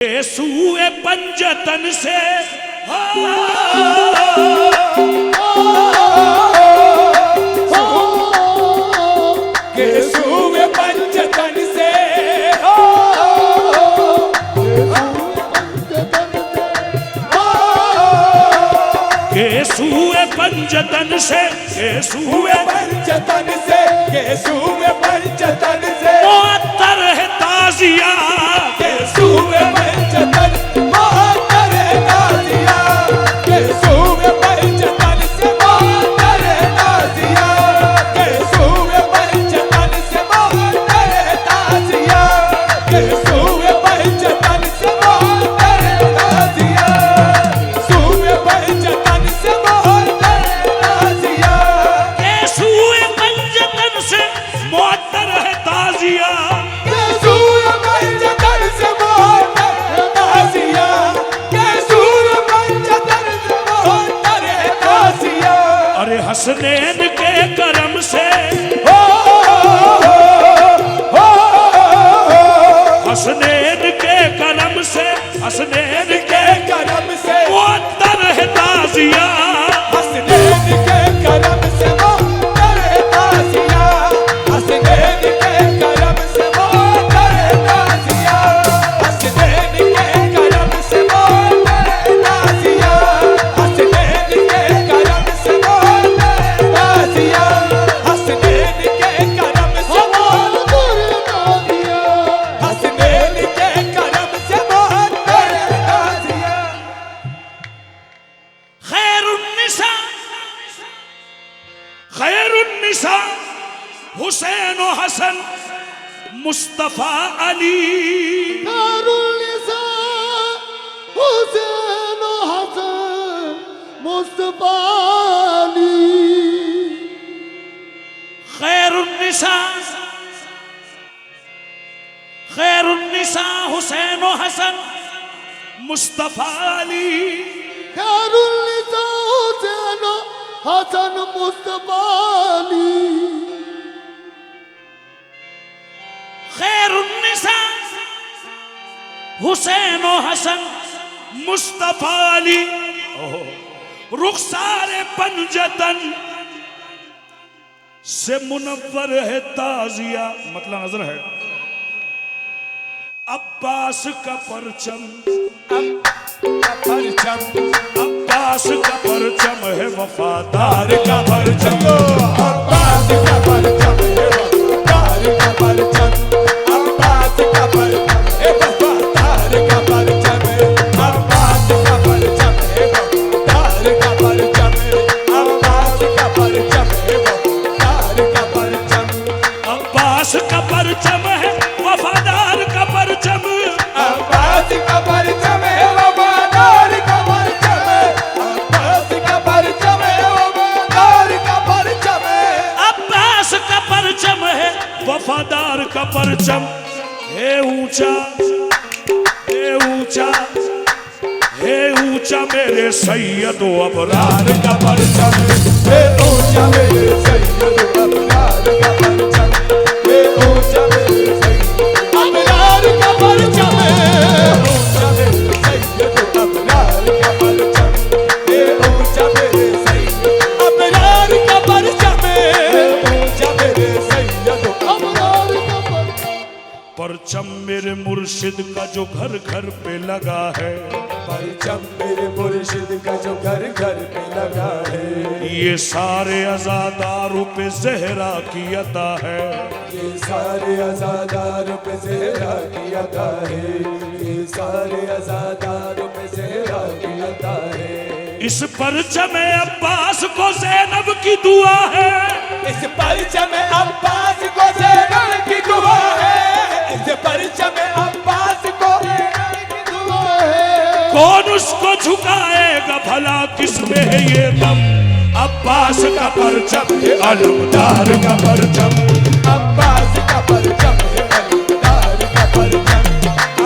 सूए पंजतन से सूए पंजतन से सूए पंजतन से सूए पंजतन से सूए पंजतन से मुअत्तर है ताजिया सूए पंजतन मुअत्तर है ताजिया सूए पंजतन से मुअत्तर है ताजिया सूए पंजतन से मुअत्तर है ताजिया सूए पंजतन से मुअत्तर है ताजिया सूए पंजतन से मुअत्तर है ताजिया सूए पंजतन से मुअत्तर है ताजिया हसनैन के करम से हसनैन के करम से हसनैन के करम से मुअत्तर है ताजिया हसनैन के करम से मुअत्तर है ताजिया हसनैन के करम से मुअत्तर है ताजिया हसनैन के करम से मुअत्तर है ताजिया हसनैन के करम से हुसैन हसन मुस्तफा अली हुसैन हसन मुस्तफा अली खैरुन्निसा हुसैन हसन मुस्तफा अली खैरुन्निसा हुसैन हसन मुस्तफा अली खैरुन्निसा हुसैन हसन मुस्तफा अली रुखसार पंजतन से मुनव्वर है ताजिया मतलब नजर है अब्बास का परचम अब्बास का परचम है वफादार का परचम अब्बास का परचम है वफादार का परचम अब्बास का परचम है वफादार का परचम अब्बास का परचम है वफादार का परचम अब्बास का परचम है वफादार का परचम अब्बास का परचम है वफादार का परचम अब्बास का परचम है वफादार का परचम अब्बास का परचम है वफादार का परचम अब्बास का परचम है वफादार का परचम हे ऊंचा हे ऊंचा हे ऊंचा मेरे सैयद अबरार का परचम हे ऊंचा मेरे सैयद अबरार का परचम हे ऊंचा मेरे सैयद अबरार का परचम ऊंचा मेरे सैयद अबरार का परचम हे ऊंचा मेरे सैयद अबरार का परचम ऊंचा मेरे सैयद अबरार का परचम मेरे मुर्शिद का जो घर घर पे लगा है परचम मेरे मुर्शिद का जो घर घर पे लगा है ये सारे अज़ादारों पे ज़हरा की अता है ये सारे अज़ादारों पे ज़हरा की अता है ये सारे अज़ादारों पे ज़हरा की अता है इस परचम अब्बास को ज़ैनब की दुआ है इस परचम अब्बास को ज़ैनब की दुआ है इस परचम अब्बास को ज़ैनब की दुआ है कौन उसको झुकाएगा भला किसमें है ये दम अब्बास का परचम है अलमदार का परचम अब्बास का परचम है अलमदार का परचम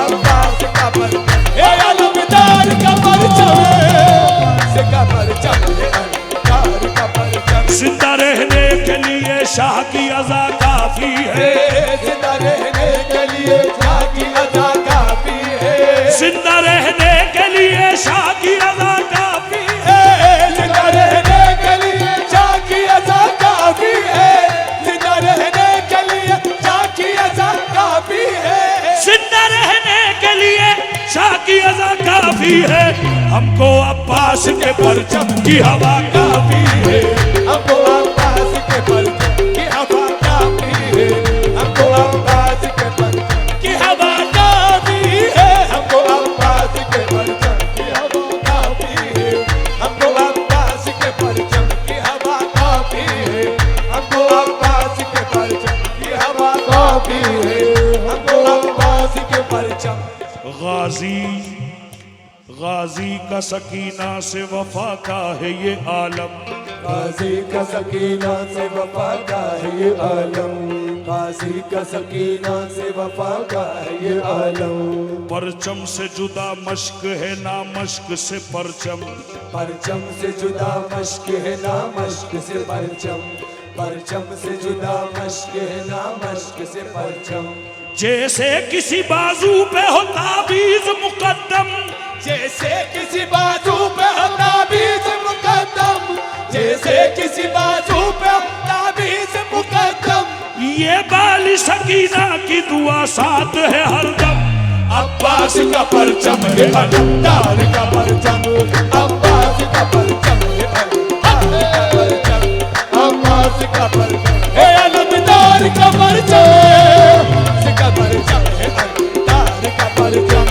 अब्बास का परचम है अलमदार का परचम अब्बास का परचम है अलमदार का परचम जिंदा रहने के लिए शाह की अज़ा काफी है जिंदा रहने के लिए शाह की अज़ा काफी है जिंदा रहने के लिए शाह की अज़ा काफी है, जिंदा रहने के लिए शाह की अज़ा काफी है, जिंदा रहने के लिए शाह की अज़ा काफी है, जिंदा रहने के लिए शाह की अज़ा काफी है। हमको अब्बास के परचम की हवा काफी है, हमको अब्बास के परचम की हवा काफी है, हमको अब्बास के परचम की हवा काफी है, हमको अब्बास के परचम की हवा काफी है, हमको अब्बास के परचम की हवा काफी है, हमको अब्बास के परचम की हवा काफी है, हमको अब्बास के परचम। गाजी का सकीना से वफा का है ये आलम, गाजी का सकीना से वफा का है ये आलम, गाजी का सकीना से वफा का है ये आलम। परचम से जुदा मश्क है ना मश्क से परचम, परचम से जुदा मश्क है ना मश्क से परचम, परचम से जुदा मश्क है ना मश्क से परचम। जैसे किसी बाजू पे हो ताबीज मुकद्दम, जैसे किसी बाजू पे हो ताबीज मुकद्दम, जैसे किसी बाजू पे हो ताबीज मुकद्दम। ये बाली सकीना की दुआ साथ है हरदम। अब्बास का परचम है अलमदार का परचम, अब्बास का परचम है अलमदार का परचम, अब्बास का परचम है अलमदार का परचम, का परचम है अलमदार का परचम,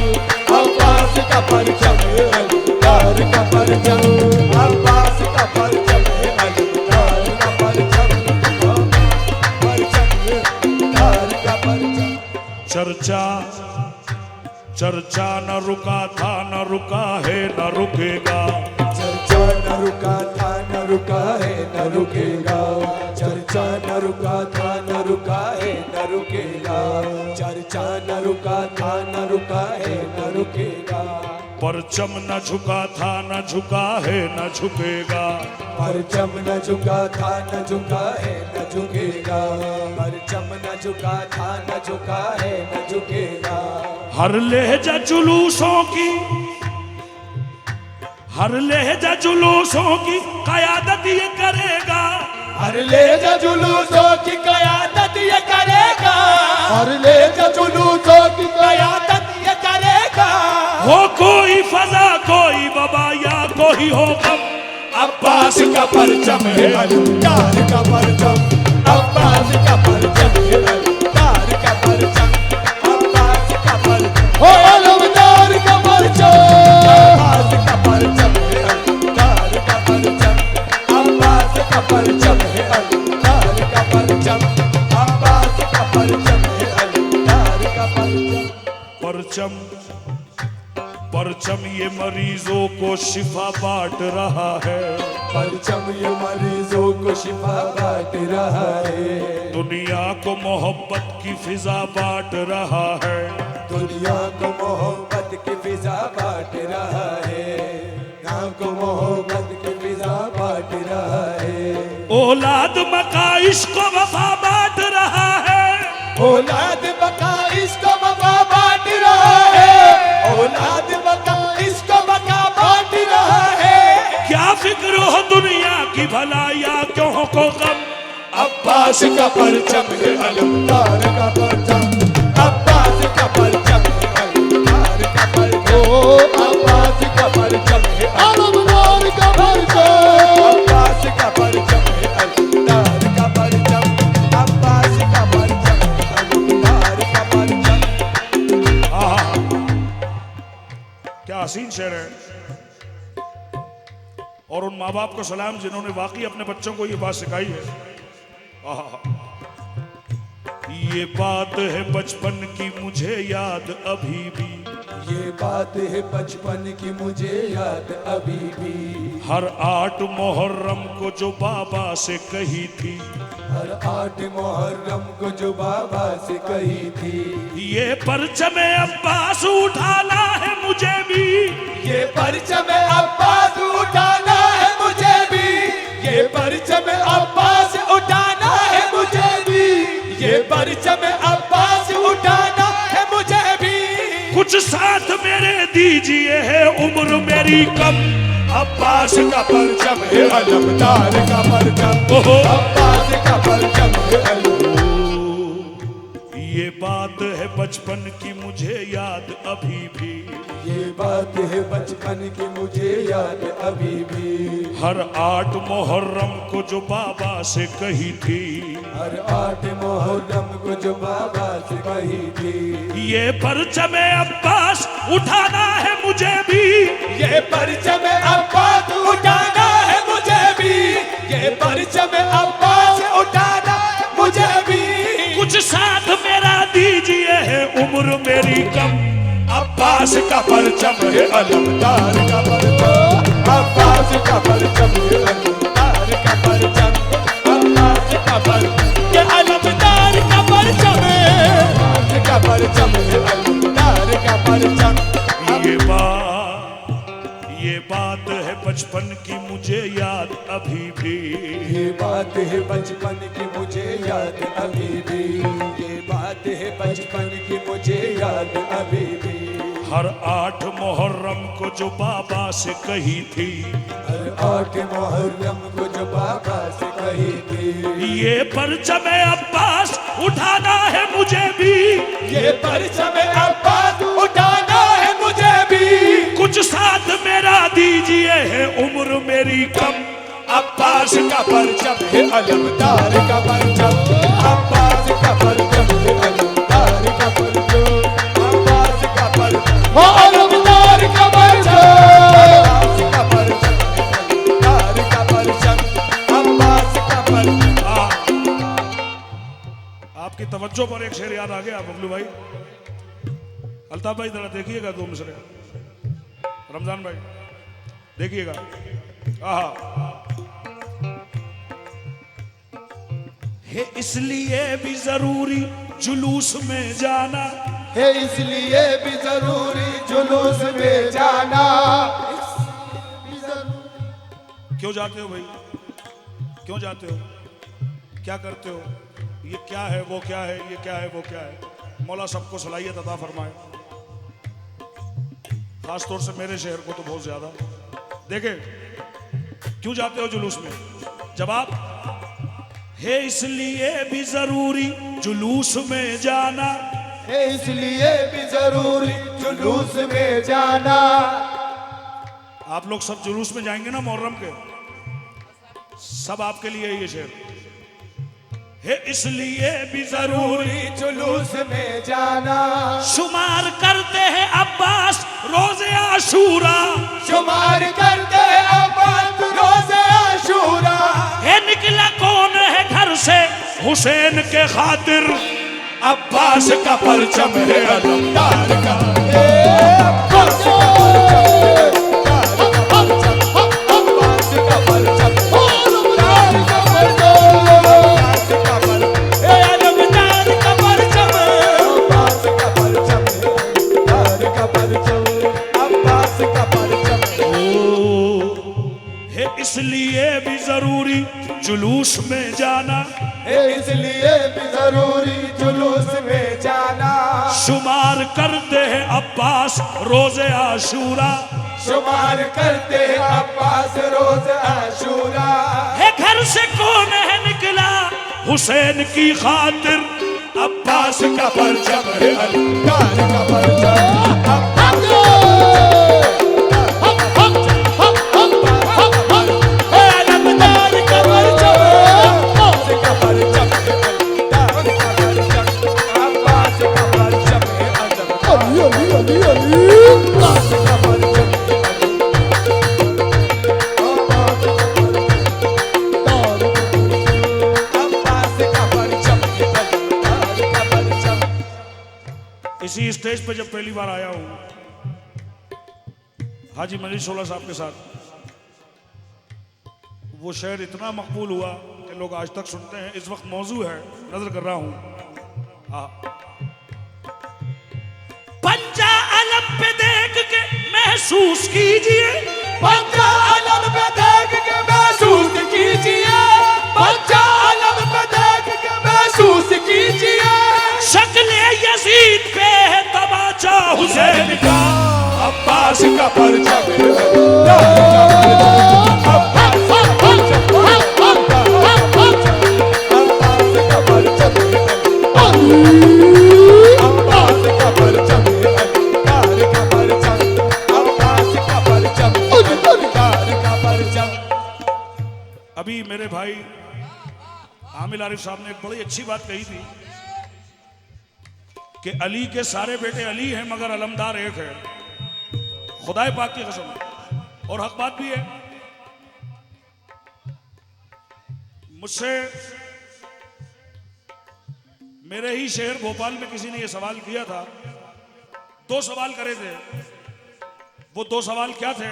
अब्बास का परचम है अलमदार का परचम, अब्बास का परचम है अलमदार का परचम, परचम है अलमदार का परचम। चर्चा न रुका था न रुका है न रुकेगा, चर्चा न रुका था न रुका है न रुकेगा, चर्चा न रुका था न रुका है न रुकेगा, चर्चा न रुका था न रुका है न रुकेगा। परचम न झुका था न झुका है न झुकेगा, परचम न झुका था न झुका है न झुकेगा, परचम न झुका था न झुका है न झुकेगा। हर लहजा जुलूसों की, हर लहजा जुलूसों की क़यादत ये करेगा, हर लहजा जुलूसों की क़यादत ये करेगा, हर लहजा जुलूसों की क़यादत ये करेगा। हो कोई फजा कोई वबा या कोई हो गम, अब्बास का परचम है अलमदार का परचम, अब्बास का परचम है अलमदार का परचम, अब्बास का परचम हो अलमदार का परचम, अब्बास का परचम है अलमदार का परचम, अब्बास का परचम है अलमदार का परचम, अब्बास का परचम है अलमदार का परचम। परचम परचम ये मरीजों को शिफा बांट रहा है, परचम ये मरीजों को शिफा बांट रहा है, दुनिया को मोहब्बत की फिजा बांट रहा है, दुनिया को मोहब्बत की फिजा बांट रहा है, दुनिया को मोहब्बत की फिजा बांट रहा है। औलाद मका इश्क वफा बांट रहा है, औलाद बका इसको बका बांट रहा है, औलाद बका इसको बका बांट रहा है। क्या फिक्र हो दुनिया की भला या क्यों को गम, अब्बास का परचम है अलमदार का परचम, अब्बास का परचम है अलमदार का परचम, अब्बास का परचम है अलमदार का परचम, अब्बास का परचम है अलमदार का परचम, अब्बास का परचम है अलमदार का परचम। आहा, क्या हसीन शेर है। और उन माँ बाप को सलाम जिन्होंने वाकई अपने बच्चों को ये बात सिखाई है। आहा, ये बात है बचपन की मुझे याद अभी भी, ये बात है बचपन की मुझे याद अभी भी, हर 8 मुहर्रम को जो बाबा से कही थी, हर 8 मुहर्रम को जो बाबा से कही थी। ये परचम अब्बास उठाना है मुझे भी, ये परचम अब्बास उठाना है मुझे भी, ये परचम अब्बास उठाना है मुझे भी, ये परचम अब्बास उठाना है मुझे भी। कुछ साथ मेरे दीजिए है उम्र मेरी कम। अब्बास का परचम है अलमदार का परचम, ओहो। अब्बास का परचम है अलमदार। ये बात है बचपन की मुझे याद अभी भी, ये बात है बचपन की मुझे याद अभी भी। हर 8 मुहर्रम को जो बाबा से कही थी, हर 8 मुहर्रम को जो बाबा से कही थी। ये परचम अब्बास उठाना है मुझे भी, ये परचम अब्बास उठाना है मुझे भी, ये परचम अब्बास उठाना है मुझे भी। कुछ साथ मेरा दीजिए है उम्र मेरी कम। अब्बास का परचम है अलमदार का परचम, अब्बास का परचम है अलमदार का परचम, अब्बास का परचम ये अलमदार का परचम है, अब्बास का परचम है अलमदार का परचम। ये बात है बचपन की मुझे याद अभी भी, ये बात है बचपन की मुझे याद अभी भी, ये बात है बचपन की मुझे याद अभी भी। हर 8 मुहर्रम को जो बाबा से कही थी, हर 8 मुहर्रम को जो बाबा से कही थी। ये परचम अब्बास उठाना है मुझे भी, ये परचम अब्बास उठाना है मुझे भी। कुछ साथ मेरा दीजिए है उम्र मेरी कम। अब्बास का परचम है अलमदार का परचम, अब्बास का परचम है अलमदार का परचम, अब्बास का परचम अलमदार का परचम, अब्बास का परचम अलमदार का परचम, अब्बास का परचम। आपकी तवज्जो पर एक शेर याद आ गया बबलू भाई। अल्ताफ भाई जरा देखिएगा 2 मिसरे। रमजान भाई देखिएगा। है इसलिए भी जरूरी जुलूस में जाना, है इसलिए भी जरूरी जुलूस में जाना। क्यों जाते हो भाई, क्यों जाते हो, क्या करते हो, ये क्या है वो क्या है, ये क्या है वो क्या है। मौला सबको सलाहियत अता फरमाए, खास तौर से मेरे शहर को तो बहुत ज्यादा। देखे क्यों जाते हो जुलूस में? जवाब है इसलिए भी जरूरी जुलूस में जाना, है इसलिए भी जरूरी जुलूस में जाना। आप लोग सब जुलूस में जाएंगे ना मुहर्रम के, सब आपके लिए ये शेर है। इसलिए भी जरूरी जुलूस में जाना, शुमार करते हैं अब्बास रोज़े आशूरा, शुमार करते हैं अब्बास रोज़े आशूरा। है निकला कौन है घर से हुसैन के खातिर, अब्बास का परचम है अलमदार का, अब्बास का परचम है अब्बास का परचम, अलमदार का परचम, अलमदार का परचम, अब्बास का परचम, अलमदार का परचम, अब्बास का परचम। है इसलिए भी जरूरी जुलूस में जाना, है इसलिए भी जरूरी जुलूस में जाना। शुमार करते हैं अब्बास रोज़े आशूरा, शुमार करते हैं अब्बास रोज़ आशूरा। है घर से कौन है निकला हुसैन की खातिर, अब्बास का परचम है अलमदार का परचम, अब्बास का अलमदार का परचम, अब्बास का परचम है अलमदार का परचम, अब्बास का परचम है अब्बास का परचम है अब्बास का परचम है अलमदार का परचम। इसी स्टेज पे जब पहली बार आया हूं हाजी मजीद शोला साहब के साथ, वो शेर इतना मकबूल हुआ कि लोग आज तक सुनते हैं। इस वक्त मौजू है, नजर कर रहा हूं। पंजा अलम पे देख के महसूस कीजिए, पंजा अलम पे देख के महसूस कीजिए, पंजा अलम पे देख के महसूस कीजिए। शक्ल यजीद पे है तमाचा हुसैन का, अब्बास का परचम है अल्लाह का परचम, अब्बास का परचम, अब्बास का परचम है अब्बास का परचम है अल्लाह का परचम, अब्बास का परचम है अल्लाह का परचम। अभी मेरे भाई आमिर आरिफ साहब ने एक बड़ी अच्छी बात कही थी कि अली के सारे बेटे अली हैं मगर अलमदार एक है। खुदाए पाक की कसम है और हक बात भी है। मुझसे मेरे ही शहर भोपाल में किसी ने यह सवाल किया था। 2 सवाल करे थे। वो 2 सवाल क्या थे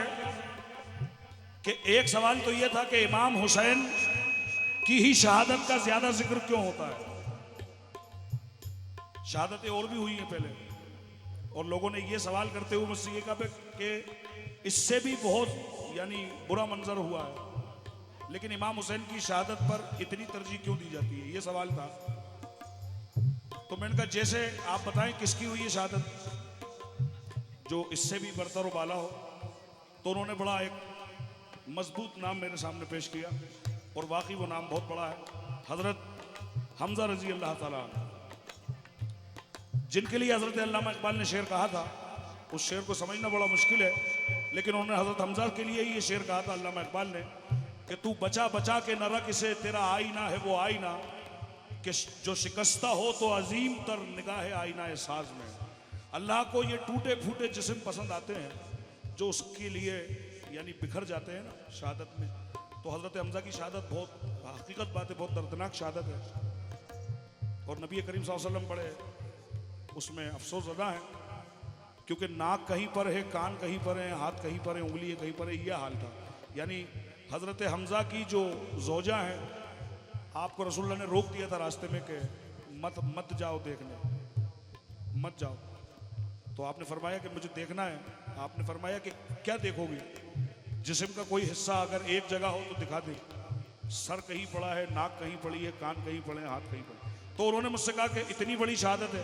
कि एक सवाल तो यह था कि इमाम हुसैन की ही शहादत का ज्यादा जिक्र क्यों होता है। शहादतें और भी हुई हैं पहले, और लोगों ने यह सवाल करते हुए मुझसे ये कहा कि इससे भी बहुत यानी बुरा मंजर हुआ है, लेकिन इमाम हुसैन की शहादत पर इतनी तरजीह क्यों दी जाती है, ये सवाल था। तो मैंने कहा जैसे आप बताएं किसकी हुई है शहादत जो इससे भी बरतर व बाला हो। तो उन्होंने बड़ा एक मजबूत नाम मेरे सामने पेश किया और वाकई वो नाम बहुत बड़ा है, हजरत हमजा रजी अल्लाह ताला, जिनके लिए हजरत अल्लामा इकबाल ने शेर कहा था। उस शेर को समझना बड़ा मुश्किल है, लेकिन उन्होंने हजरत हमजा के लिए ही ये शेर कहा था अल्लामा इकबाल ने कि तू बचा बचा के न रख इसे, तेरा आईना है वो आईना कि जो शिकस्ता हो तो अजीम तर निगाह आईना है साज में। अल्लाह को ये टूटे फूटे जिस्म पसंद आते हैं जो उसके लिए यानी बिखर जाते हैं ना शहादत में। तो हजरत हमजा की शहादत बहुत हकीकत बात है, बहुत दर्दनाक शहादत है। और नबी करीम सल्लल्लाहु अलैहि वसल्लम बड़े उसमें अफसोस ज़दा है, क्योंकि नाक कहीं पर है, कान कहीं पर है, हाथ कहीं पर है, उंगली कहीं पर है, यह हाल था। यानी हजरत हमजा की जो जोजा है, आपको रसूलुल्लाह ने रोक दिया था रास्ते में कि मत जाओ देखने, मत जाओ। तो आपने फरमाया कि मुझे देखना है। आपने फरमाया कि क्या देखोगे, जिस्म का कोई हिस्सा अगर एक जगह हो तो दिखा दे। सर कहीं पड़ा है, नाक कहीं पड़ी है, कान कहीं पड़े हैं, हाथ कहीं पड़े। तो उन्होंने मुझसे कहा कि इतनी बड़ी शहादत है,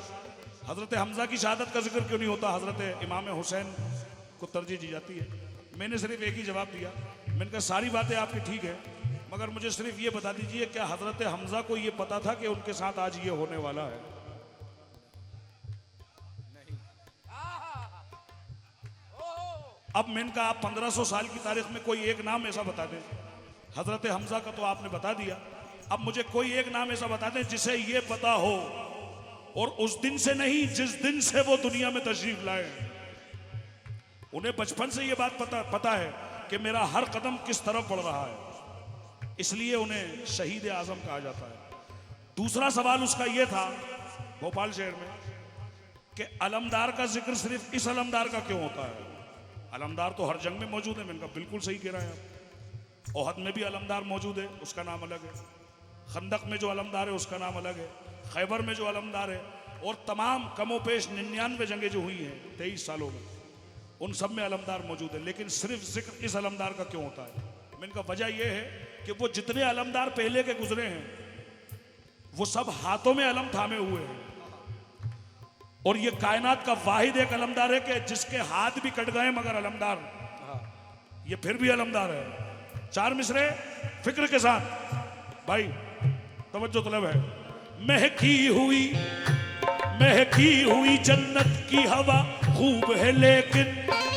हजरत हमजा की शहादत का जिक्र क्यों नहीं होता, हजरत इमाम हुसैन को तरजीह दी जाती है। मैंने सिर्फ एक ही जवाब दिया, मैंने कहा सारी बातें आपकी ठीक है, मगर मुझे सिर्फ ये बता दीजिए क्या हजरत हमजा को ये पता था कि उनके साथ आज ये होने वाला है? अब मैंने कहा आप 1500 साल की तारीख में कोई एक नाम ऐसा बता दें। हजरत हमजा का तो आपने बता दिया, अब मुझे कोई एक नाम ऐसा बता दें जिसे ये पता हो, और उस दिन से नहीं जिस दिन से वो दुनिया में तशरीफ लाए। उन्हें बचपन से ये बात पता है कि मेरा हर कदम किस तरफ बढ़ रहा है, इसलिए उन्हें शहीद आजम कहा जाता है। दूसरा सवाल उसका ये था भोपाल शहर में कि अलमदार का जिक्र सिर्फ इस अलमदार का क्यों होता है? अलमदार तो हर जंग में मौजूद है। मैंने कहा बिल्कुल सही कह रहे हैं आप। ओहद में भी अलमदार मौजूद है, उसका नाम अलग है। खंदक में जो अलमदार है उसका नाम अलग है। खैबर में जो अलमदार है, और तमाम कमोपेश 99 जंगें जो हुई हैं 23 सालों में, उन सब में अलमदार मौजूद है। लेकिन सिर्फ जिक्र इस अलमदार का क्यों होता है? मैंने कहा वजह यह है कि वो जितने अलमदार पहले के गुजरे हैं वो सब हाथों में अलम थामे हुए हैं, और ये कायनात का वाहिद एक अलमदार है कि जिसके हाथ भी कट गए मगर अलमदार, ये फिर भी अलमदार है। 4 मिसरे फिक्र के साथ भाई, तवज्जो तलब है। महकी हुई जन्नत की हवा खूब है लेकिन,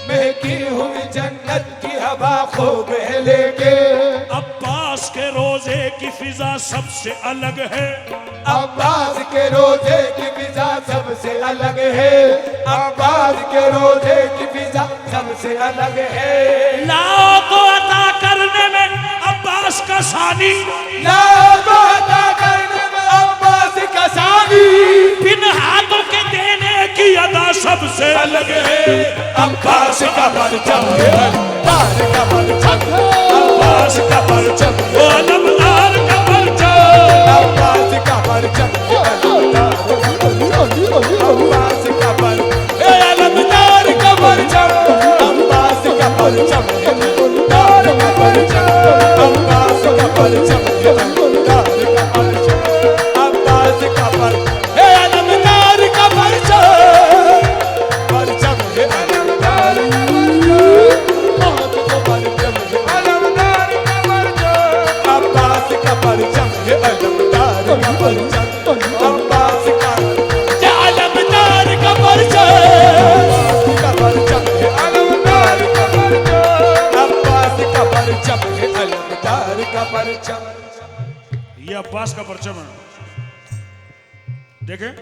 महकी हुई जन्नत की हवा खूब है लेकिन, अब्बास के रोजे की फिजा सबसे अलग है। अब्बास के रोजे की फिजा सबसे अलग है। अब्बास के रोजे की फिजा सबसे अलग है। लाओ को अता करने में अब्बास का सानी, लाओ को अता करने में अब्बास का सानी, बिन हाथों के देने की अदा सबसे अलग है। अब्बास का परचम है, अब्बास का परचम, अब्बास का परचम, वो अलमदार का परचम, अब्बास का परचम, अब्बास का अलमदार का परचम, अब्बास का परचम, अलमदार का परचम, अब्बास का परचम, अलमदार का परचम, अब्बास का परचम, अलमदार का परचम, परचम है अलमदार। अब्बास का परचम है, देखें।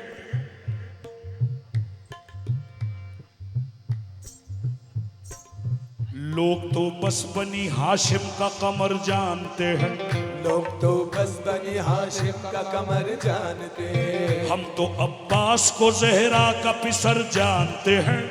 लोग तो बस बनी हाशिम का कमर जानते हैं, लोग तो बस बनी हाशिम का कमर जानते हैं। हम तो अब्बास को जहरा का पिसर जानते हैं।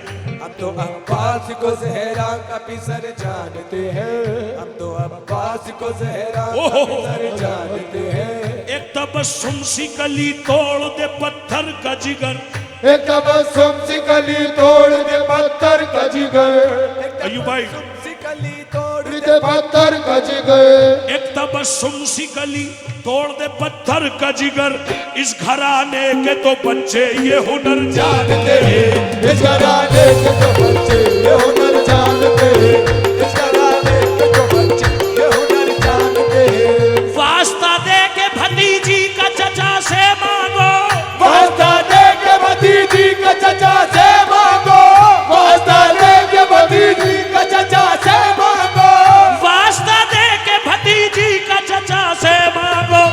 हम तो अब्बास को जहरा का पिसर जानते हैं। हम तो अब्बास को जहरा का पिसर जानते हैं। एक तबस्सुम सी कली तोड़ दे पत्थर का जिगर, एक तबस्सुम सी कली तोड़ दे पत्थर का जिगर। अय्यूब भाई, कली तोड़ दे पत्थर का जिगर। एक तबस्सुम सी कली तोड़ दे पत्थर का जिगर। इस घराने के तो बच्चे ये हुनर जानते हैं। इस घराने के तो बच्चे ये हुनर जानते हैं। इस घराने के तो बच्चे ये हुनर जानते हैं। वास्ता दे के भतीजी का चचा से मांगो, वास्ता दे के भतीजी का चचा से मांगो। वास्ता दे के भतीजी का चचा से मांगो। वास्ता दे के भतीजी का चचा से मांगो।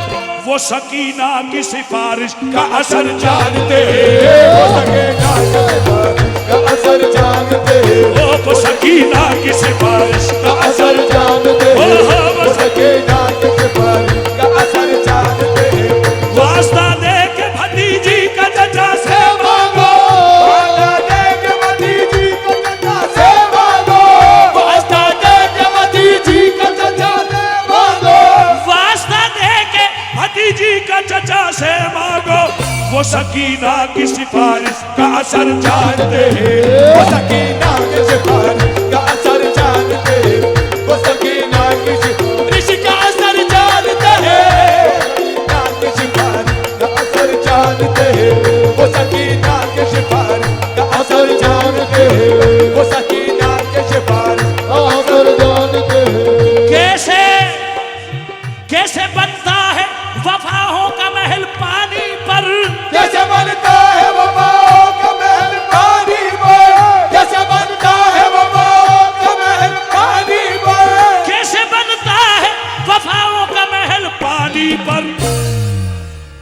वो सकीना की सिफारिश का असर जानते हैं। वो सकीना की सिफारिश का असर जानते हैं। वो सकीना की सिफारिश का असर जानते हैं। वो सकीना की सिफारिश का असर जानते हैं। वास्ता दे के भतीजी का चचा से मांगो। वास्ता दे के भतीजी का चचा से मांगो। वास्ता दे के भतीजी का चचा से मांगो। वास्ता दे के भतीजी का चचा से मांगो। वो सकीना की सिफारिश का असर जानते हैं। वो सकीना की सिफारिश का असर जानते हैं। वो सकीना की सिफारिश का असर जानते हैं। सकीना की सिफारिश का असर जानते हैं। वो सकीना की सिफारिश का असर जानते हैं। वो सकीना की सिफारिश का असर जानते हैं। कैसे कैसे बनता है वफाओं का महल पानी पर, कैसे बनता है वफाओं का महल पानी पर। कैसे बनता है वफाओं का महल पानी पर। कैसे बनता है वफाओं का महल पानी पर।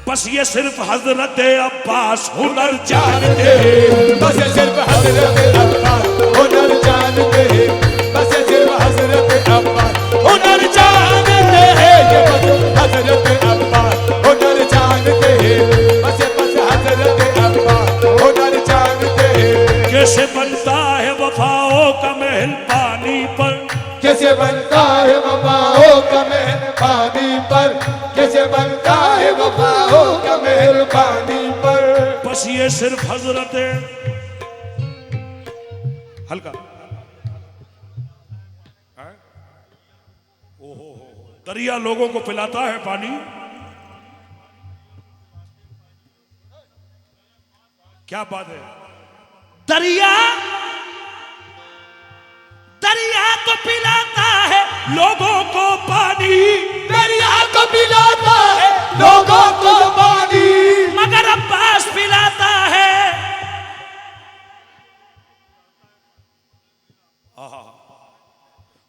बस ये सिर्फ हजरत अब्बास हुनर जानते हैं। बस ये सिर्फ हजरत अब्बास हुनर जानते हैं। बस ये सिर्फ हजरत अब्बास हुनर जानते हैं। ये बस हजरत अब्बास हुनर जानते हैं। बस हजरत अब्बास हुनर जानते हैं। कैसे बनता है वफाओं का महल पानी पर। कैसे बनता है वफाओं का महल पानी पर। कैसे बनता है वफाओं का महल पानी पर। बस ये सिर्फ हजरत हल्का ओहो दरिया लोगों को पिलाता है पानी। क्या बात है। दरिया दरिया तो पिलाता है लोगों को पानी। दरिया को पिलाता है लोगों को पानी। मगर अब्बास पिलाता है।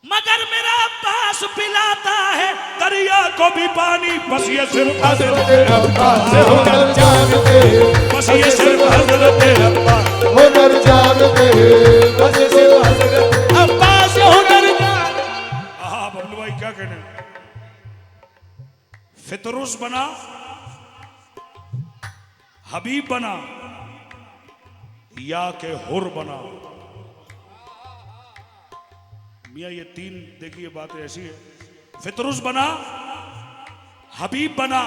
मगर मेरा अब्बास पिलाता है दरिया को भी पानी। बस ये सिर्फ हजरत अब्बास हुनर जानते हैं। बस ये सिर्फ हजरत अब्बास हुनर जानते हैं। बस ये सिर्फ हजरत अब्बास हुनर जानते हैं। बबलू भाई क्या कहने। फितरुस बना, हबीब बना, या के हुर बना। मियाँ ये तीन देखिए बात ऐसी है। फितरुस बना, हबीब बना,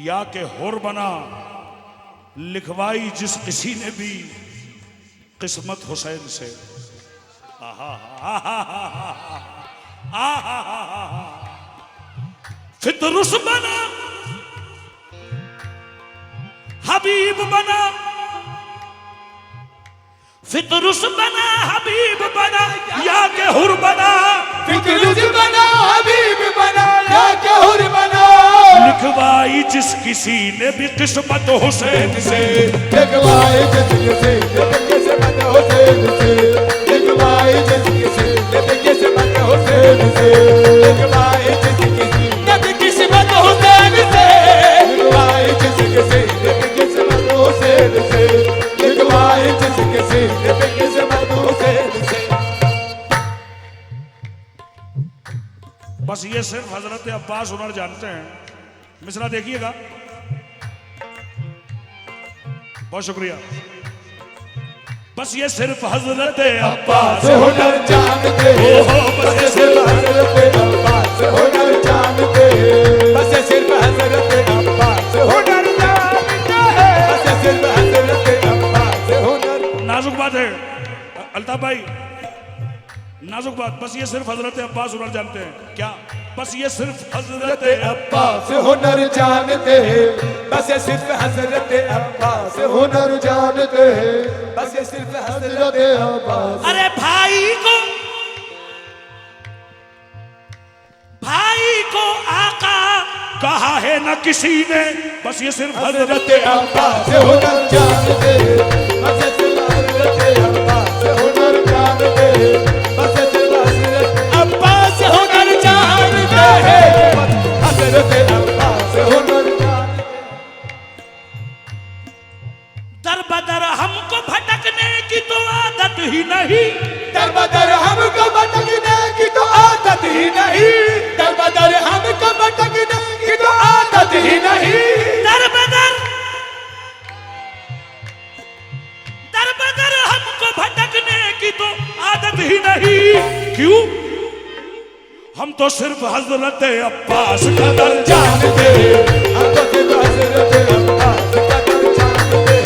या के हुर बना। लिखवाई जिस किसी ने भी किस्मत हुसैन से। फितरुस बना, हबीब बना। फितरुस बना, हबीब बना, या के हुर बना। फितरुस बना, हबीब बना, या के हुर बना। लिखवाई जिस किसी ने भी किस्मत हुसैन से। लिखवाई जिस किसी ने भी किस्मत हुसैन से। लिखवाई जिस किसी ने भी किस्मत हुसैन से। लिखवाई जिस किसी ने भी किस्मत हुसैन बस ये सिर्फ हजरत अब्बास उमर जानते हैं। मिसरा देखिएगा। बहुत शुक्रिया। बस ये सिर्फ हजरत अब्बास हुनर जानते ओहो, बस ये सिर्फ हजरत अब्बास हुनर जानते बस सिर्फ हजरत अब्बास हुनर जानते बस सिर्फ हजरत अब्बास हुनर। नाजुक बात है अल्ताफ भाई, नाजुक बात। बस ये सिर्फ हजरत अब्बास उमर जानते हैं। क्या? बस ये सिर्फ हजरत अब्बास हुनर जानते बस सिर्फ हजरत अब्बास हुनर जानते बस सिर्फ हजरत अब्बास। अरे भाई को आका कहा है न किसी ने, बस ये सिर्फ हजरत अब्बास हुनर जानते बस सिर्फ हजरत अब्बास हुनर जानते बस सिर्फ हजरत अब्बास हुनर जानते हजरत अब्बास हुनर जानते। दर बदर हमको भटकने की तो आदत ही नहीं, दर बदर हमको भटकने की तो आदत ही नहीं, दर बदर हमको भटकने की तो आदत ही नहीं, दर बदर हमको भटकने की तो आदत ही नहीं। क्यों? हम तो सिर्फ हजरत अब्बास का दर जानते हम तो सिर्फ हजरत अब्बास का दर जानते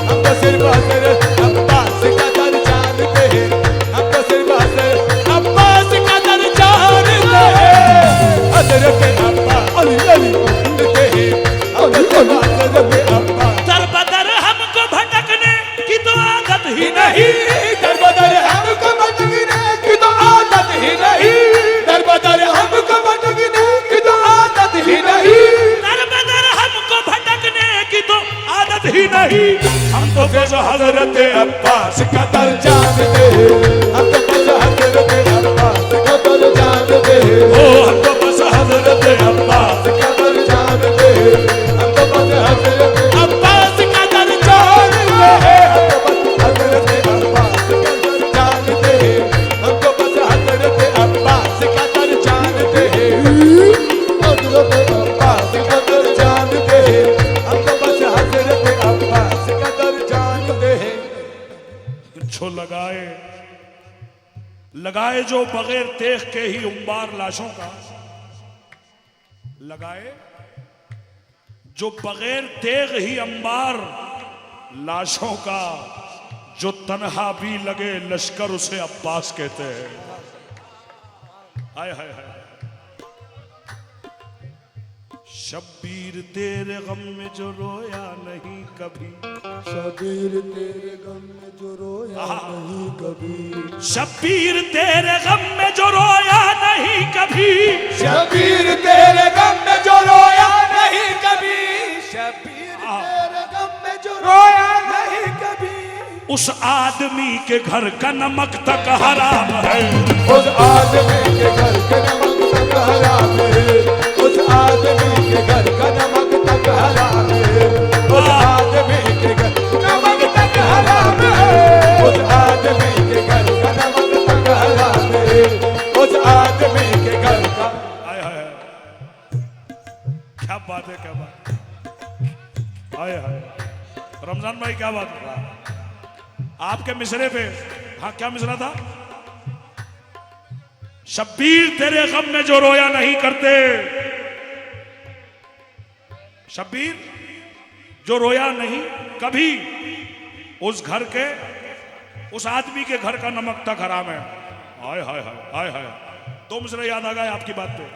हम तो सिर्फ हजरत अब्बास का दर जानते हम तो सिर्फ हजरत अब्बास का दर जानते हजरत अब्बास अली अली जानते हम तो सिर्फ हजरत अब्बास। दर बदर हमको भटकने की तो आदत ही नहीं, दर बदर हमको भटकने की तो आदत ही नहीं, दर बदर हमको भटकने की तो आदत ही नहीं, दर बदर हमको भटकने की तो आदत ही नहीं। हम तो बस हजरत अब्बास का दर जानते हम तो बस हजरत अब्बास का दर जानते ओ, हम तो बस हजरत अब्बास का दर जानते हम तो बस हजरत अब्बास का दर जानते हम तो बस हजरत अब्बास का दर जानते हजरत अब्बास का दर जानते हम तो बस हजरत अब्बास का दर जानते हैं। जो लगाए जो बगैर तेख के ही उम्बार लाशों का, लगाए जो बगैर तेग ही अंबार लाशों का, जो तन्हा भी लगे लश्कर उसे अब्बास कहते हैं। हाय हाय हाय। शब्बीर तेरे गम में जो रोया नहीं कभी, शबीर तेरे गम में जो रोया नहीं कभी, शब्बीर तेरे गम में जो रोया नहीं कभी, शबीर तेरे गम में जो रोया नहीं कभी, शबीर तेरे गम में जो रोया नहीं कभी, उस आदमी के घर का नमक तक हराम है, उस आदमी के घर का नमक तक हराम है, उस आदमी के घर का नमक तक हराम है, उस आदमी के घर नमक तक हराम है, उस आदमी के घर का नमक तक हराम है, उस आदमी के घर का। हाय हाय हाय। क्या बात है, क्या बात है। हाय हाय। रमजान भाई क्या बात है आपके मिसरे पे। हाँ क्या मिसरा था? शब्बीर तेरे गम में जो रोया नहीं करते, शब्बीर जो रोया नहीं कभी, उस घर के उस आदमी के घर का नमक तक हराम है। हाय हाय हाय हाय हाय। दो मिसरे याद आ गए आपकी बात पे।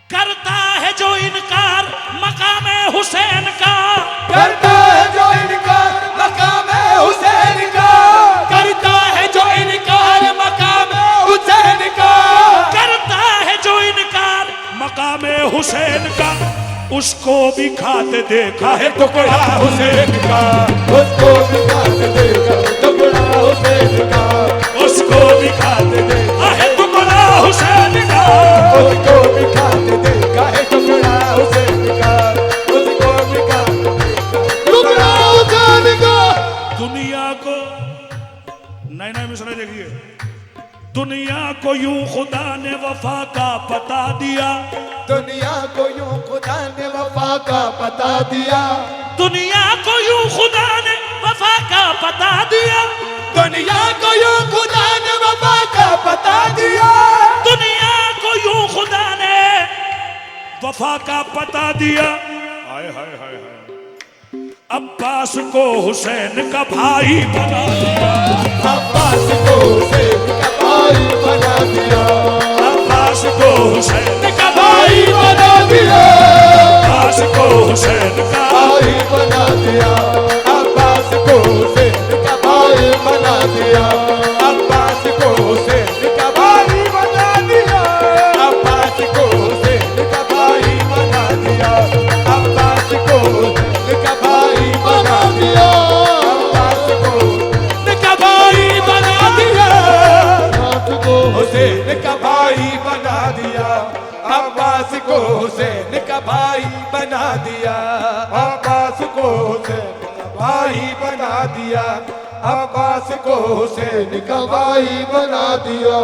करता है जो इनकार मकाम हुसैन का, करता है जो इनकार मकाम हुसैन का, करता है जो इनकार मकाम हुसैन का, करता है जो इनकार मकाम हुसैन का, उसको भी खाते देखा है टुकड़ा हुसैन का, उसको भी खाते देखा टुकड़ा हुसैन का, उसको भी खाते देखा है टुकड़ा हुसैन का, उसको भी खाते देखा है टुकड़ा हुसैन का, उसको भी खाते देखा टुकड़ा हुसैन का। दुनिया को नए नए मिसरे देखिए। दुनिया को यूं खुदा ने वफा का पता दिया, दुनिया को यूं खुदा ने वफा का पता दिया, दुनिया को यूं खुदा ने वफा का पता दिया, दुनिया को यूं खुदा ने वफा का पता दिया, दुनिया को यूं खुदा ने वफा का पता दिया। हाय हाय हाय हाय। अब्बास को हुसैन का भाई बना दिया, अब्बास को हुसैन का भाई बना दिया, अब्बास को हुसैन का भाई बना दिया, अब्बास को हुसैन का भाई बना दिया, अब्बास को हुसैन का भाई बना दिया, अब्बास को हुसैन का भाई बना दिया, अब्बास को हुसैन का भाई बना दिया, अब्बास को हुसैन का भाई बना दिया, अब्बास को हुसैन का भाई बना दिया, हुसैन का भाई बना दिया, अब्बास को हुसैन का भाई बना दिया, अब्बास को हुसैन का भाई बना दिया, अब्बास को हुसैन का भाई बना दिया,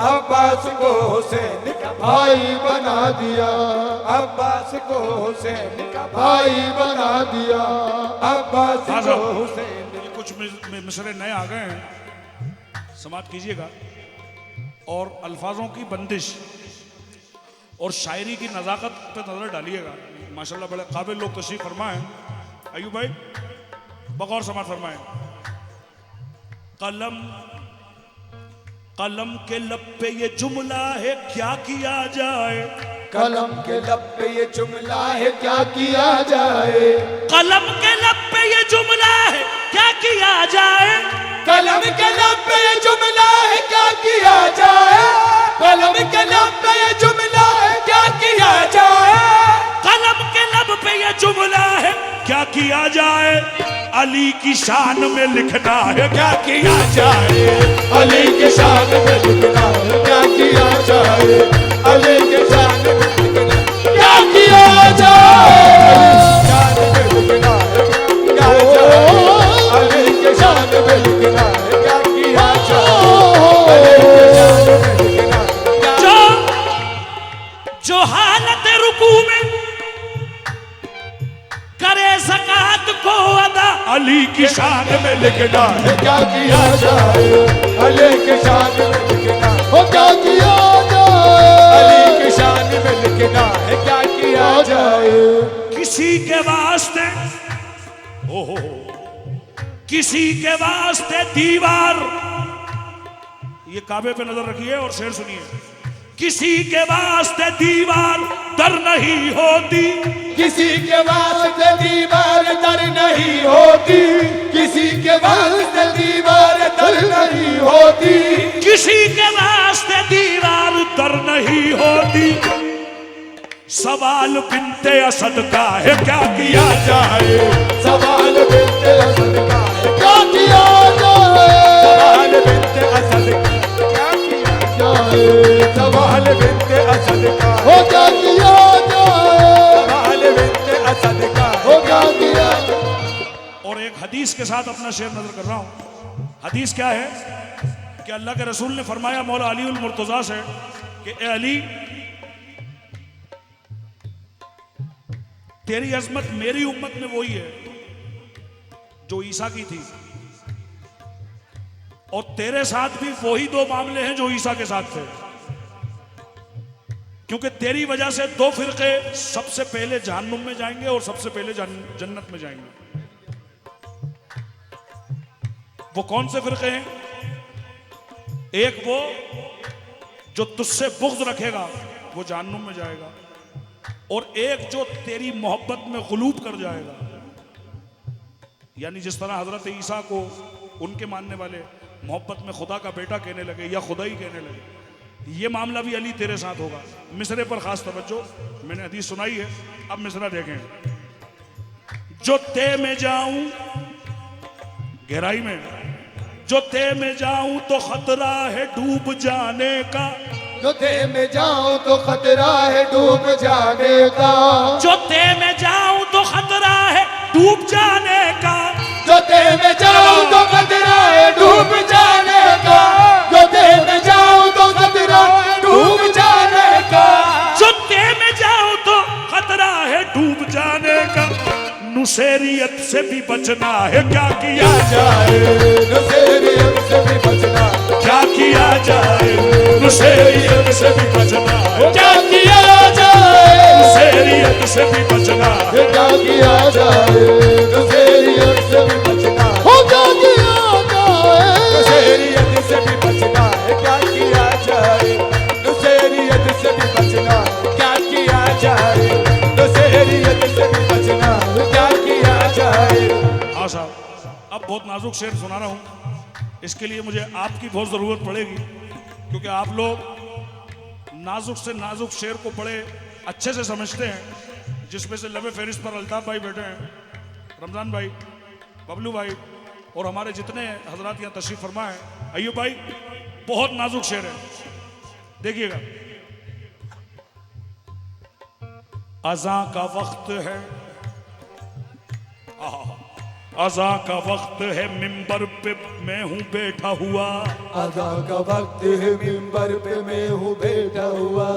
अब्बास को हुसैन का भाई बना दिया, अब्बास को हुसैन का भाई बना दिया, अब्बास को हुसैन। ये कुछ मिसरे नए आ गए हैं, समाप्त कीजिएगा। और अल्फाजों की बंदिश और शायरी की नज़ाकत पे नज़र डालिएगा। माशाल्लाह बड़े काबिल लोग तशरीफ फरमाएं। अयूब भाई बगौर समाप्त फरमाएं। कलम कलम के लब पे ये जुमला है क्या किया जाए, कलम के लब पे ये जुमला है क्या किया जाए, कलम के लब पे ये जुमला है क्या किया जाए, कलम के लब पे ये जुमला है क्या किया जाए, कलम के लब पे ये जुमला है क्या किया जाए, कलम के लब पे ये जुमला है क्या किया जाए, अली की शान में लिखना है क्या किया जाए, अली के शान में लिखना है क्या किया जाए, अली के शान में लिखना क्या किया जाए, शान में लिखना है क्या जाए, अली के शान में लिखना है क्या किया जाए, अली के शान में लिखना जो जो हालत रुकू में करे ज़कात को अदा, अली की शान में लिखना है क्या किया जाए, अली के शान में लिखना हो क्या किया जाए, अली के शान में लिखना है क्या किया जाए, किसी के वास्ते ओहो किसी के वास्ते दीवार, ये काबे पे नजर रखिए और शेर सुनिए, किसी के वास्ते दीवार दर नहीं होती, किसी के वास्ते दीवार दर नहीं होती, किसी के वास्ते दीवार दर नहीं होती, किसी के वास्ते दीवार दर नहीं होती, सवाल बिनते असद का है क्या किया जाए, सवाल बिनते असद का है क्या किया जाए, सवाल बिनते असद का क्या किया जाए, सवाल बिनते असद का हो क्या किया जाए, सवाल बिनते असद का हो क्या किया जाए। और एक हदीस के साथ अपना शेर नजर कर रहा हूं। हदीस क्या है कि अल्लाह के रसूल ने फरमाया मौला अली उल मुर्तजा से कि ए अली, तेरी अजमत मेरी उम्मत में वही है जो ईसा की थी, और तेरे साथ भी वही दो मामले हैं जो ईसा के साथ थे, क्योंकि तेरी वजह से दो फिरके सबसे पहले जहन्नुम में जाएंगे और सबसे पहले जन्नत में जाएंगे। वो कौन से फिरके हैं? एक वो जो तुझसे बुग़्ज़ रखेगा वो जहन्नुम में जाएगा, और एक जो तेरी मोहब्बत में गुलूब कर जाएगा। यानी जिस तरह हजरत ईसा को उनके मानने वाले मोहब्बत में खुदा का बेटा कहने लगे या खुदा ही कहने लगे, ये मामला भी अली तेरे साथ होगा। मिसरे पर खास तवज्जो, मैंने हदीस सुनाई है, अब मिसरा देखें। जो ते में जाऊं, गहराई में, जो ते में जाऊं तो खतरा है डूब जाने का, जो ते में जाऊं तो खतरा है डूब जाने का, जो ते में जाऊं तो खतरा है डूब जाने का, जो ते में जाऊं तो खतरा है डूब जाने का, जो ते में जाऊं नुसेरियत से भी बचना है, क्या किया जाए नुसेरियत से भी बचना, क्या किया जाए, नुसेरियत से भी बचना है, क्या किया जाए नुसेरियत से भी बचना है, क्या किया जाए नुसेरियत से भी बचना, हो क्या किया जाए नुसेरियत से भी बचना है, क्या किया जाए नुसेरियत से भी बचना, क्या किया जाए नुसेरियत से भी बचना, क्या किया जाए। हाँ साहब, अब बहुत नाजुक शेर सुना रहा हूँ, इसके लिए मुझे आपकी बहुत ज़रूरत पड़ेगी, क्योंकि आप लोग नाजुक से नाजुक शेर को बड़े अच्छे से समझते हैं, जिसमें से लबे फेरिस पर अल्ताफ भाई बैठे हैं, रमज़ान भाई, बबलू भाई और हमारे जितने हजरात यहाँ तशरीफ फरमा हैं। अय्यूब भाई, बहुत नाजुक शेर है, देखिएगा। अज़ां का वक्त है, अज़ां का वक्त है, मिंबर पे मैं हूँ बैठा हुआ, अज़ां का वक्त है, मिंबर पे मैं हूँ बैठा हुआ,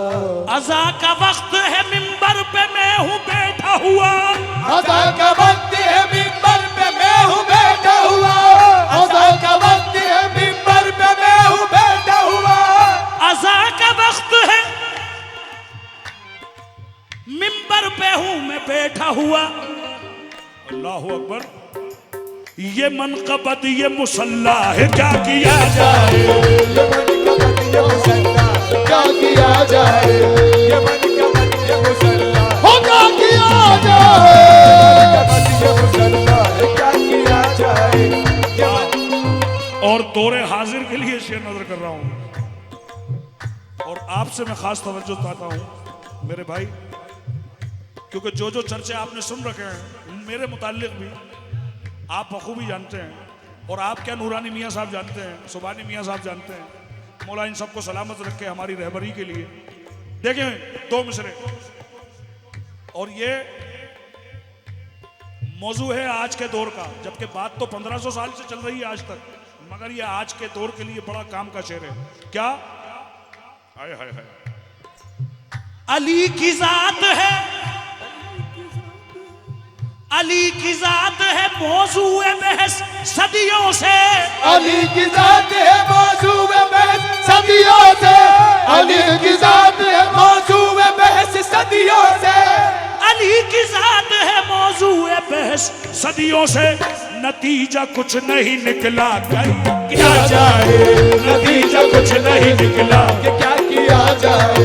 अज़ां का वक्त है, मिंबर पे मैं हूँ बैठा हुआ, अज़ां का वक्त है, मिंबर पे मैं हूँ बैठा हुआ, अज़ां का वक्त है, मिंबर पे मैं हूँ बैठा हुआ, अज़ां का वक्त है, मिंबर पे हूँ मैं बैठा हुआ। अल्लाहु अकबर। ये मनक़बत ये मुसल्ला है, क्या किया जाए, ये मनक़बत ये मुसल्ला, क्या किया जाए, ये मनक़बत ये मुसल्ला, हो क्या किया जाए, मनक़बत ये मुसल्ला, क्या किया जाए, और तोरे हाजिर के लिए शेर नजर कर रहा हूं, और आपसे मैं खास तवज्जो चाहता हूं मेरे भाई, क्योंकि जो जो चर्चे आपने सुन रखे हैं मेरे मुताल्लिक भी आप बखूबी जानते हैं, और आप क्या नूरानी मियाँ साहब जानते हैं, सुबानी मियाँ साहब जानते हैं। मौला इन सबको सलामत रखे हमारी रहबरी के लिए। देखें दो मिसरे, और ये मौजू है आज के दौर का, जबकि बात तो 1500 साल से चल रही है आज तक, मगर ये आज के दौर के लिए बड़ा काम का शेर है। क्या? हाय हाय हाय। अली की जात है, अली की जात है मौजूए बहस सदियों से, अली की जात है मौजूए बहस सदियों से, अली की जात है मौजूए बहस सदियों से, अली की जात है मौजूए बहस सदियों से, नतीजा कुछ नहीं निकला, क्या जाए, नतीजा कुछ नहीं निकला, क्या किया जाए,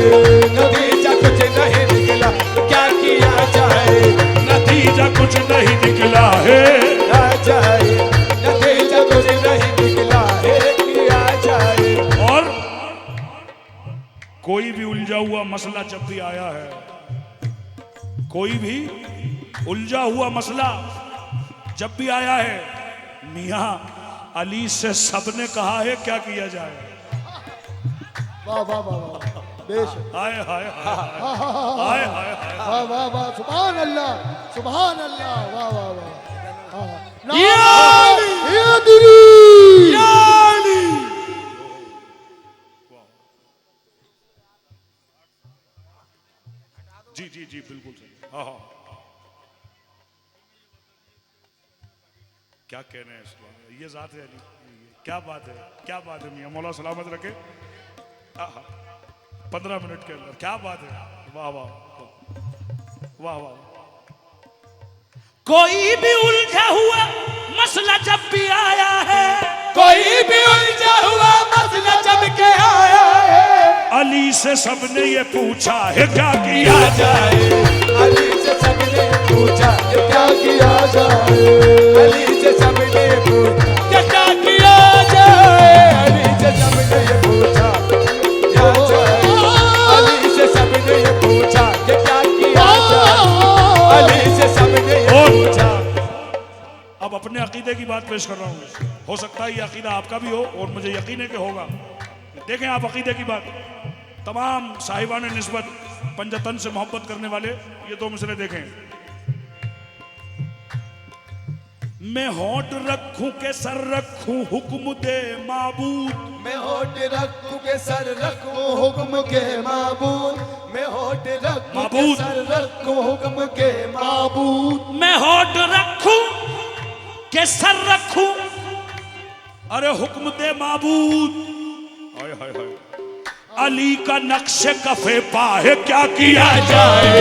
नतीजा कुछ नहीं निकला, क्या किया जाए, नतीजा कुछ नहीं निकला है, क्या जाए, नतीजा कुछ नहीं निकला है, किया जाए। और कोई भी उलझा हुआ मसला जब भी आया है, कोई भी उलझा हुआ मसला जब भी आया है, मियां अली से सबने कहा है क्या किया जाए। वाह वाह वाह वाह, बेशक, हाय हाय हाय हाय हाय, वाह वाह वाह, सुभान अल्लाह, सुभान अल्लाह, वाह वाह वाह। या दिली, जी जी जी बिल्कुल सही। हाँ हाँ, क्या कहने हैं इसको, ये जात है अली, क्या बात है, क्या बात है मियां, मौला सलामत रखे। 15 मिनट के अंदर क्या बात है, वाह वाह वाह वाह। कोई भी उलझा हुआ मसला जब भी आया है, कोई भी उलझा हुआ मसला जब के आया है, अली से सबने ये पूछा है क्या किया जाए, अली से सबने पूछा क्या किया जाए, अली से सबने पूछा क्या किया जाए, अली से सबने पूछा क्या जाए, अली से सबने पूछा क्या किया जाए, अली से सबने पूछा। अब अपने अकीदे की बात पेश कर रहा हूँ, हो सकता है ये अकीदा आपका भी हो, और मुझे यकीन है कि होगा। देखें आप अकीदे की बात, तमाम साहिबान निस्बत पंजतन से मोहब्बत करने वाले ये दो मिसरे देखें। मैं होठ रखूं के सर रखूं हुक्म दे माबूद। मैं होठ रखूं के सर रखूं हुक्म के माबूद। मैं होठ रखूं के माबूद। सर रखूं हुक्म के माबूद। मैं होठ रखूं के सर रखूं, अरे हुक्म दे माबूद। हाय हाय हाय, अली का नक्शे कफे पाहे क्या किया जाए।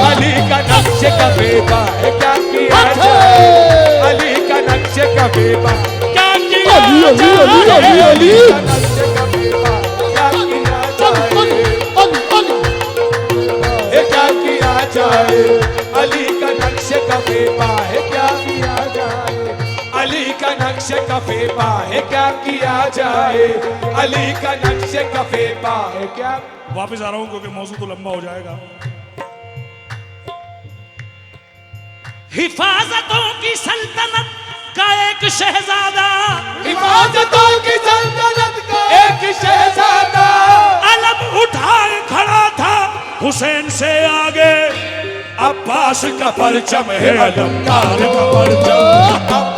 अली का नक्शे का बेबा है क्या किया जाए। अली का नक्शे का बेबा क्या किया जाए। अली का नक्शे का बेबा क्या किया जाए। क्या किया जाए। अली का नक्शे का बेबा है क्या किया जाए। अली का नक्शे का बेबा है क्या किया जाए। अली का नक्शे का बेबा है क्या। वापस आ रहा हूं क्योंकि मौजूद तो लंबा हो जाएगा। हिफाजतों की सल्तनत का एक शहजादा, हिफाजतों की सल्तनत का एक शहजादा, अलम उठाए खड़ा था हुसैन से आगे। अब्बास का परचम है अलमदार का परचम।